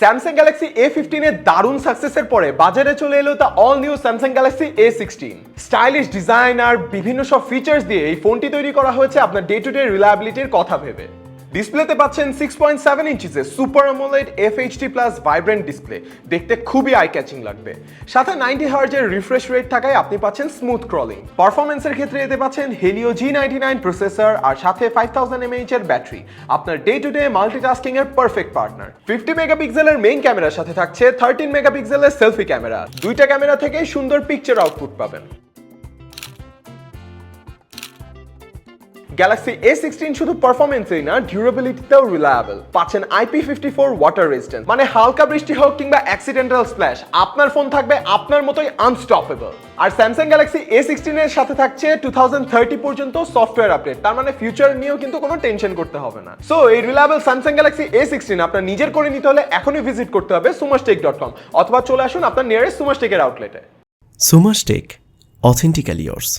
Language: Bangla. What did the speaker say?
স্যামসাং গ্যালাক্সি A15 এর দারুণ সাকসেসের পরে বাজারে চলে এলো the all new Samsung Galaxy A16। Stylish design আর বিভিন্ন সব ফিচার্স দিয়ে এই ফোনটি তৈরি করা হয়েছে আপনার ডে টু ডে রিলায়েবিলিটির কথা ভেবে। ডিসপ্লেতে পাচ্ছেন 6.7 ইঞ্চিসের super AMOLED FHD+ vibrant display, দেখতে খুবই আই ক্যাচিং লাগবে। সাথে 90 হার্জের রিফ্রেশ রেট থাকায় আপনি পাচ্ছেন স্মুথ ক্রলিং। পারফরম্যান্সের ক্ষেত্রে এতে পাচ্ছেন হেলিও G99 প্রসেসর আর সাথে 5000 mAh এর ব্যাটারি, আপনার ডে টু ডে মাল্টিটাস্কিং এর পারফেক্ট পার্টনার। 50 মেগাপিক্সেলের মেইন ক্যামেরার সাথে থাকছে 13 মেগাপিক্সেলের সেলফি ক্যামেরা। দুইটা ক্যামেরা থেকে সুন্দর পিকচার আউটপুট পাবেন। গ্যালাক্সি A16 শুধু পারফরম্যান্সেই না, ডিউরেবিলিটিতেও রিলায়েবল। পাচ্ছেন IP54 ওয়াটার রেজিস্ট্যান্ট, মানে হালকা বৃষ্টি হোক কিংবা অ্যাক্সিডেন্টাল স্প্ল্যাশ, আপনার ফোন থাকবে আপনার মতোই আনস্টপেবল। আর স্যামসাং গ্যালাক্সি A16 এর সাথে থাকছে 2030 পর্যন্ত সফটওয়্যার আপডেট, তার মানে ফিউচার নিয়েও কিন্তু কোনো টেনশন করতে হবে না। সো এই রিলায়েবল স্যামসাং গ্যালাক্সি A16 আপনার নিজের করে নিতে হলে এখনই ভিজিট করতে হবে sumastek.com অথবা চলে আসুন আপনার নিয়ারেস্ট সুমাসটেকের আউটলেটে। Sumastech, authentically yours।